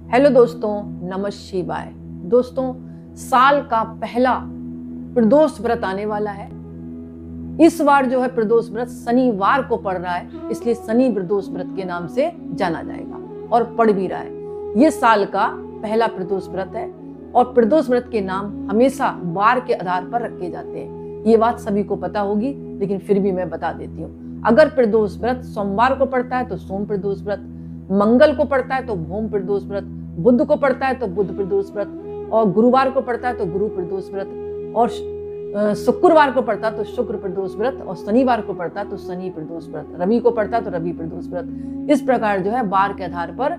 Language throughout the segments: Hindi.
हेलो दोस्तों, नमः शिवाय। दोस्तों, साल का पहला प्रदोष व्रत आने वाला है। इस बार जो है प्रदोष व्रत शनिवार को पड़ रहा है, इसलिए शनि प्रदोष व्रत के नाम से जाना जाएगा और पड़ भी रहा है। ये साल का पहला प्रदोष व्रत है और प्रदोष व्रत के नाम हमेशा वार के आधार पर रखे जाते हैं। ये बात सभी को पता होगी, लेकिन फिर भी मैं बता देती हूँ। अगर प्रदोष व्रत सोमवार को पड़ता है तो सोम प्रदोष व्रत, मंगल को पड़ता है तो भौम प्रदोष व्रत, बुध को पड़ता है तो बुध प्रदोष व्रत, और गुरुवार को पड़ता है तो गुरु प्रदोष व्रत, और शुक्रवार को पड़ता है तो शुक्र प्रदोष व्रत, और शनिवार को पड़ता है तो शनि प्रदोष व्रत, रवि को पड़ता है तो रवि प्रदोष व्रत। इस प्रकार जो है वार के आधार पर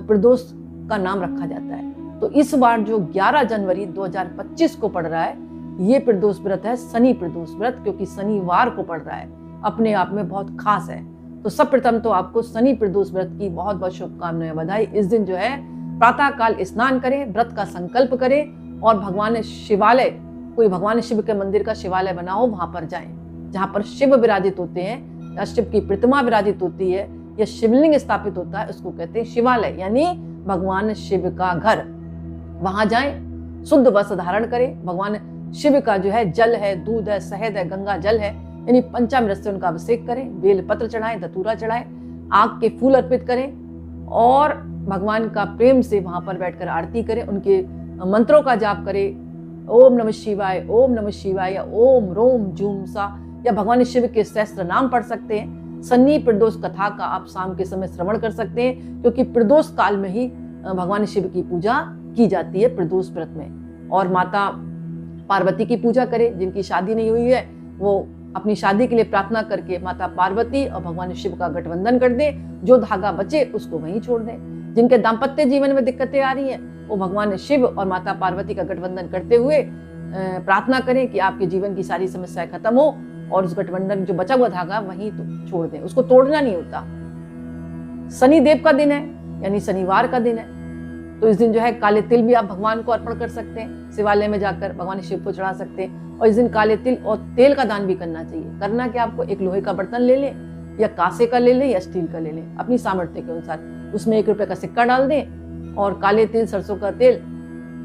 प्रदोष का नाम रखा जाता है। तो इस बार जो 11 जनवरी 2025 को पड़ रहा है, ये प्रदोष व्रत है शनि प्रदोष व्रत, क्योंकि शनिवार को पड़ रहा है, अपने आप में बहुत खास है। तो सब प्रथम तो आपको शनि प्रदोष व्रत की बहुत बहुत शुभकामनाएं, बधाई। इस दिन जो है प्रातः काल स्नान करें, व्रत का संकल्प करें और भगवान शिवालय, कोई भगवान शिव के मंदिर का शिवालय बनाओ, वहां पर जाएं जहां पर शिव विराजित होते हैं या शिव की प्रतिमा विराजित होती है या शिवलिंग स्थापित होता है, उसको कहते हैं शिवालय, यानी भगवान शिव का घर। वहां जाएं, शुद्ध वस्त्र धारण करें, भगवान शिव का जो है जल है, दूध है, शहद है, गंगा जल है, यानी पंचामृत से उनका अभिषेक करें, बेल पत्र चढ़ाएं, धतूरा चढ़ाएं, आग के फूल अर्पित करें और भगवान का प्रेम से वहां पर बैठकर आरती करें, उनके मंत्रों का जाप करें। ओम नमः शिवाय, ओम नमः शिवाय, या ओम रोम जूम सा, या भगवान शिव के सहस्त्र नाम पढ़ सकते हैं। शनि प्रदोष कथा का आप शाम के समय श्रवण कर सकते हैं, क्योंकि प्रदोष काल में ही भगवान शिव की पूजा की जाती है प्रदोष व्रत में। और माता पार्वती की पूजा करें, जिनकी शादी नहीं हुई है वो अपनी शादी के लिए प्रार्थना करके माता पार्वती और भगवान शिव का गठबंधन कर दे, जो धागा बचे उसको वहीं छोड़ दें। जिनके दाम्पत्य जीवन में दिक्कतें आ रही हैं, वो भगवान शिव और माता पार्वती का गठबंधन करते हुए प्रार्थना करें कि आपके जीवन की सारी समस्याएं खत्म हो, और उस गठबंधन जो बचा हुआ धागा वहीं तो छोड़ दें, उसको तोड़ना नहीं होता। शनि देव का दिन है, यानी शनिवार का दिन है, तो इस दिन जो है काले तिल भी आप भगवान को अर्पण कर सकते हैं, शिवालय में जाकर भगवान शिव को चढ़ा सकते हैं। और इस दिन काले तिल और तेल का दान भी करना चाहिए। करना कि आपको एक लोहे का बर्तन ले लें, या कांसे का ले लें, या स्टील का ले लें, अपनी सामर्थ्य के अनुसार। उसमें 1 रुपए का सिक्का डाल दें और काले तिल, सरसों का तेल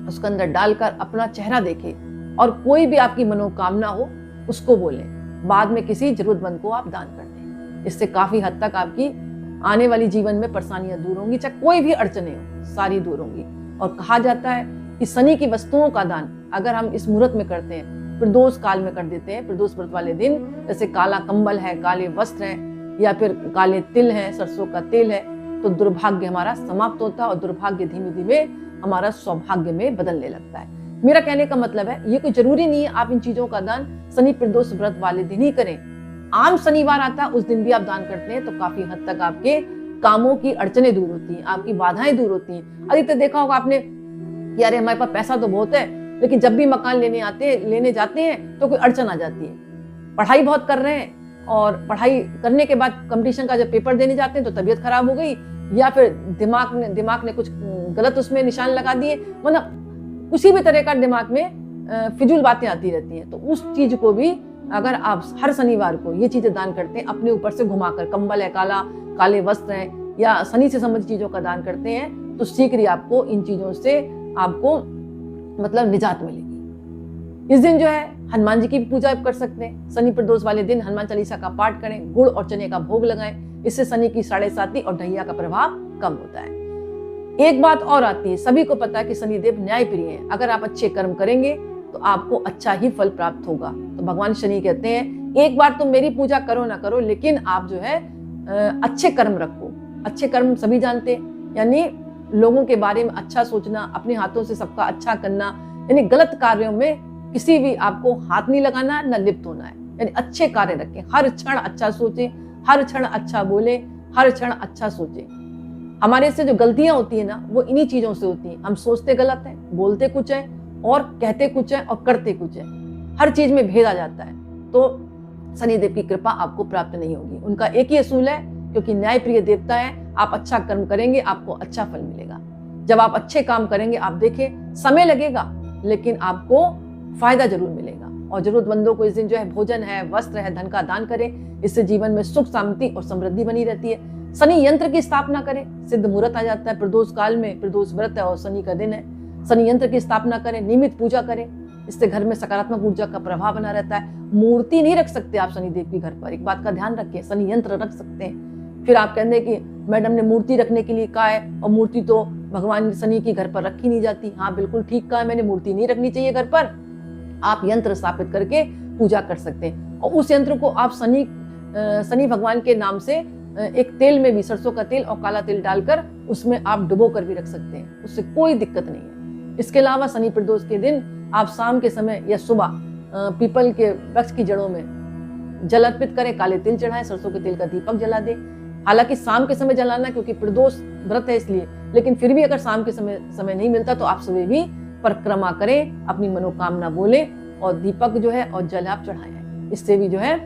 उसके अंदर डालकर अपना चेहरा देखें और कोई भी आपकी मनोकामना हो उसको बोलें। बाद में किसी जरूरतमंद को आप दान कर दें। इससे काफी हद तक आपकी आने वाली जीवन में परेशानियां दूर होंगी, चाहे कोई भी अड़चने हो, सारी दूर होंगी। और कहा जाता है कि शनि की वस्तुओं का दान अगर हम इस मुहूर्त में करते हैं, प्रदोष काल में कर देते हैं, प्रदोष व्रत वाले दिन, जैसे काला कंबल है, काले वस्त्र हैं, या फिर काले तिल हैं, सरसों का तेल है, तो दुर्भाग्य हमारा समाप्त होता है और दुर्भाग्य धीमे धीमे हमारा सौभाग्य में बदलने लगता है। मेरा कहने का मतलब है, ये कोई जरूरी नहीं है आप इन चीजों का दान शनि प्रदोष व्रत वाले दिन ही करें। आम शनिवार आता है, उस दिन भी आप दान करते हैं तो काफी हद तक आपके कामों की अड़चने दूर होती हैं, आपकी बाधाएं दूर होती हैं। अधिकतर देखा होगा आपने कि अरे हमारे पास पैसा तो बहुत है, लेकिन जब भी मकान लेने जाते हैं तो कोई अड़चन आ जाती है। पढ़ाई बहुत कर रहे हैं और पढ़ाई करने के बाद कंपटीशन का जब पेपर देने जाते हैं तो तबीयत खराब हो गई, या फिर दिमाग ने कुछ गलत उसमें निशान लगा दिए, मतलब किसी भी तरह का दिमाग में फिजूल बातें आती रहती हैं। तो उस चीज को भी अगर आप हर शनिवार को ये चीजें दान करते हैं, अपने ऊपर से घुमाकर, कंबल है, काले वस्त्र हैं, या शनि से संबंधित चीजों का दान करते हैं, तो शीघ्र ही आपको इन चीजों से आपको मतलब निजात मिलेगी। इस दिन जो है हनुमान जी की पूजा कर सकते हैं। शनि प्रदोष वाले दिन हनुमान चालीसा का पाठ करें, गुड़ और चने का भोग लगाएं, इससे शनि की 7.5 और ढैया का प्रभाव कम होता है। एक बात और आती है, सभी को पता है कि शनिदेव न्याय प्रिय हैं। अगर आप अच्छे कर्म करेंगे तो आपको अच्छा ही फल प्राप्त होगा। तो भगवान शनि कहते हैं, एक बार तुम मेरी पूजा करो ना करो, लेकिन आप जो है अच्छे कर्म रखो। अच्छे कर्म सभी जानते हैं, यानी लोगों के बारे में अच्छा सोचना, अपने हाथों से सबका अच्छा करना, यानी गलत कार्यों में किसी भी आपको हाथ नहीं लगाना, न लिप्त होना है। यानी अच्छे कार्य रखें, हर क्षण अच्छा सोचें, हर क्षण अच्छा बोले, हर क्षण अच्छा सोचें। हमारे से जो गलतियां होती है ना, वो इन्हीं चीजों से होती हैं। हम सोचते गलत हैं, बोलते कुछ है और कहते कुछ है और करते कुछ है, हर चीज में भेद आ जाता है। तो शनिदेव की कृपा आपको प्राप्त नहीं होगी। उनका एक ही असूल है, क्योंकि न्याय प्रिय देवता है, आप अच्छा कर्म करेंगे आपको अच्छा फल मिलेगा। जब आप अच्छे काम करेंगे, आप देखें समय लगेगा लेकिन आपको फायदा जरूर मिलेगा। और जरूरतमंदों को इस दिन जो है भोजन है, वस्त्र है, धन का दान करें। इससे जीवन में सुख शांति और समृद्धि बनी रहती है। शनि यंत्र की स्थापना करें, सिद्ध मुहूर्त आ जाता है, प्रदोष काल में प्रदोष व्रत है और शनि का दिन है। शनि यंत्र की स्थापना करें, नियमित पूजा करें, इससे घर में सकारात्मक ऊर्जा का प्रभाव बना रहता है। मूर्ति नहीं रख सकते आप शनिदेव की घर पर, एक बात का ध्यान रखिए, शनि यंत्र रख सकते हैं। फिर आप कहते हैं कि मैडम ने मूर्ति रखने के लिए कहा है और मूर्ति तो भगवान शनि की घर पर रखी नहीं जाती। हाँ बिल्कुल ठीक कहा है मैंने, मूर्ति नहीं रखनी चाहिए घर पर, आप यंत्र स्थापित करके पूजा कर सकते हैं। और उस यंत्र को आप शनि भगवान के नाम से एक तेल में भी, सरसों का तेल और काला तेल डालकर उसमें आप डुबो कर भी रख सकते हैं, उससे कोई दिक्कत नहीं है। इसके अलावा शनि प्रदोष के दिन आप शाम के समय या सुबह पीपल के वृक्ष की जड़ों में जल अर्पित करें, काले तिल चढ़ाएं, सरसों के तेल का दीपक जला दें। हालांकि शाम के समय जलाना क्योंकि प्रदोष व्रत है इसलिए, लेकिन फिर भी अगर शाम के समय नहीं मिलता तो आप सुबह भी परिक्रमा करें, अपनी मनोकामना बोलें और दीपक जो है और जल आप चढ़ाएं। इससे भी जो है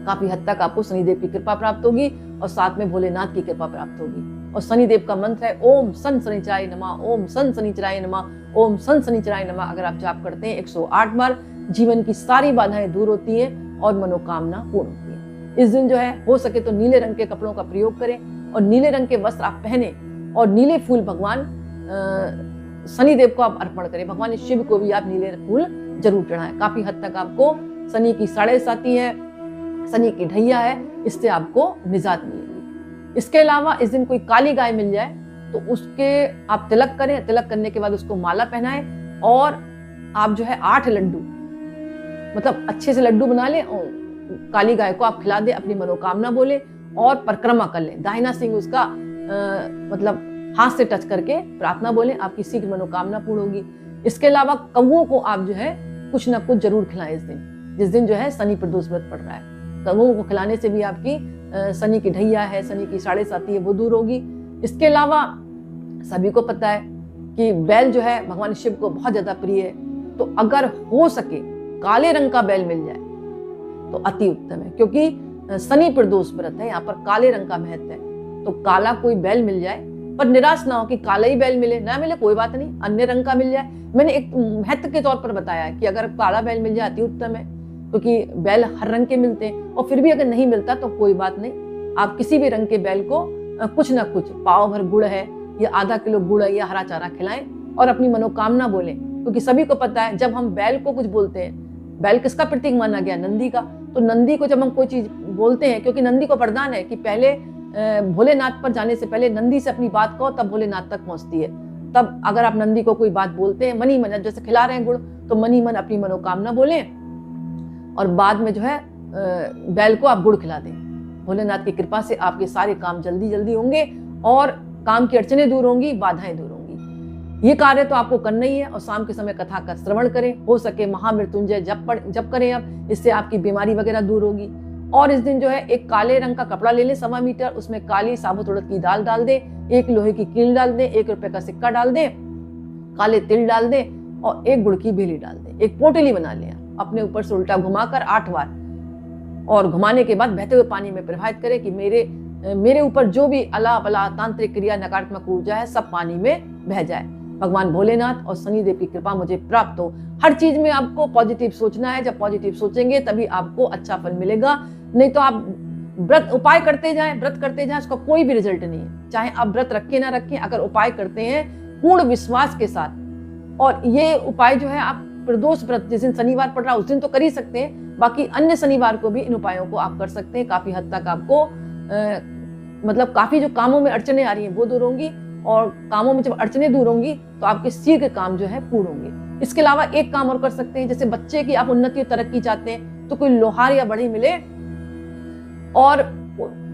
काफी हद तक आपको शनिदेव की कृपा प्राप्त होगी और साथ में भोलेनाथ की कृपा प्राप्त होगी। और शनिदेव का मंत्र है ओम सन शनिचराय नमः, ओम सन शनिचराय नमः, ओम सन शनिचराय नमः। अगर आप जाप करते हैं 108 बार, जीवन की सारी बाधाएं दूर होती हैं और मनोकामना पूर्ण होती है। इस दिन जो है हो सके तो नीले रंग के कपड़ों का प्रयोग करें और नीले रंग के वस्त्र आप पहने और नीले फूल भगवान शनिदेव को आप अर्पण करें। भगवान शिव को भी आप नीले फूल जरूर चढ़ाएं। काफी हद तक आपको शनि की साढ़े साती है, शनि की ढैया है, इससे आपको निजात मिलेगी। इसके अलावा इस दिन कोई काली गाय मिल जाए तो उसके आप तिलक करें, तिलक करने के बाद उसको माला पहनाएं और आप जो है 8 लड्डू, मतलब अच्छे से लड्डू बना लें और काली गाय को आप खिला दें, अपनी मनोकामना बोले और परिक्रमा कर लें। दाहिना सिंह उसका मतलब हाथ से टच करके प्रार्थना बोलें, आपकी शीघ्र मनोकामना पूर्ण होगी। इसके अलावा कौओं को आप जो है कुछ ना कुछ जरूर खिलाएं इस दिन, जिस दिन जो है शनि प्रदोष व्रत पड़ रहा है। कौओं को खिलाने से भी आपकी शनि की ढैया है, शनि की साढ़े साती है, वो दूर होगी। इसके अलावा सभी को पता है कि बैल जो है भगवान शिव को बहुत ज्यादा प्रिय है, तो अगर हो सके काले रंग का बैल मिल जाए तो अति उत्तम है, क्योंकि शनि प्रदोष व्रत है, यहाँ पर काले रंग का महत्व है। तो काला कोई बैल मिल जाए, पर निराश ना हो कि काला ही बैल मिले, ना मिले कोई बात नहीं, अन्य रंग का मिल जाए। मैंने एक महत्व के तौर पर बताया है कि अगर काला बैल मिल जाए अति उत्तम है, क्योंकि बैल हर रंग के मिलते हैं। और फिर भी अगर नहीं मिलता तो कोई बात नहीं, आप किसी भी रंग के बैल को कुछ ना कुछ, पाव भर गुड़ है या आधा किलो गुड़ है या हरा चारा खिलाएं और अपनी मनोकामना बोलें। क्योंकि सभी को पता है जब हम बैल को कुछ बोलते हैं, बैल किसका प्रतीक माना गया? नंदी का। तो नंदी को जब हम कोई चीज बोलते हैं, क्योंकि नंदी को वरदान है कि पहले भोलेनाथ पर जाने से पहले नंदी से अपनी बात कहो, तब भोलेनाथ तक पहुंचती है। तब अगर आप नंदी को कोई बात बोलते हैं मन ही मन, जैसे खिला रहे हैं गुड़, तो मन ही मन अपनी मनोकामना बोलें और बाद में जो है बैल को आप गुड़ खिला दें। भोलेनाथ की कृपा से आपके सारे काम जल्दी जल्दी होंगे और काम की अड़चनें दूर होंगी, बाधाएं दूर होंगी। ये कार्य तो आपको करना ही है। और शाम के समय कथा का श्रवण करें, हो सके महामृत्युंजय जप करें आप, इससे आपकी बीमारी वगैरह दूर होगी। और इस दिन जो है एक काले रंग का कपड़ा ले लें 1.25 मीटर, उसमें काली साबुत उड़द की दाल डाल दें, 1 लोहे की कील डाल दें, 1 रुपए का सिक्का डाल दें, काले तिल डाल दें और 1 गुड़ की बेली डाल दें। एक पोटली बना लें, अपने ऊपर से उल्टा घुमाकर 8 बार, और घुमाने के बाद बहते हुए पानी में प्रवाहित करें कि मेरे ऊपर जो भी अला बला तांत्रिक क्रिया नकारात्मक ऊर्जा है सब पानी में बह जाए। भगवान भोलेनाथ और शनिदेव की कृपा मुझे प्राप्त हो। हर चीज में आपको पॉजिटिव सोचना है, जब पॉजिटिव सोचेंगे तभी आपको अच्छा फल मिलेगा। नहीं तो आप उपाय करते जाएं, व्रत करते जाएं, उसका कोई भी रिजल्ट नहीं है। चाहे आप व्रत रखें ना रखें, अगर उपाय करते हैं पूर्ण विश्वास के साथ, और ये उपाय जो है आप प्रदोष व्रत जिस दिन शनिवार पड़ रहा है उस दिन तो कर ही सकते हैं, बाकी अन्य शनिवार को भी इन उपायों को आप कर सकते हैं। काफी हद तक आपको मतलब काफी जो कामों में अड़चने आ रही हैं वो दूर होंगी, और कामों में जब अड़चने दूर होंगी तो आपके शीघ्र काम जो है पूर्ण होंगे। इसके अलावा एक काम और कर सकते हैं, जैसे बच्चे की आप उन्नति और तरक्की चाहते हैं तो कोई लोहार या बढ़ई मिले, और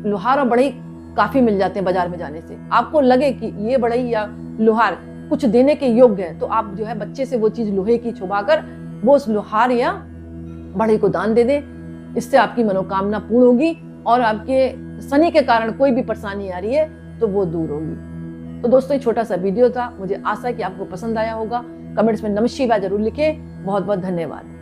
लोहार और बढ़ई काफी मिल जाते हैं बाजार में जाने से। आपको लगे कि ये बढ़ई या लोहार कुछ देने के योग्य है, तो आप जो है बच्चे से वो चीज लोहे की छुपाकर वो उस लोहार या बढ़ई को दान दे दें। इससे आपकी मनोकामना पूर्ण होगी और आपके शनि के कारण कोई भी परेशानी आ रही है तो वो दूर होगी। तो दोस्तों ये छोटा सा वीडियो था, मुझे आशा है कि आपको पसंद आया होगा। कमेंट्स में नमः शिवाय जरूर लिखें। बहुत बहुत धन्यवाद।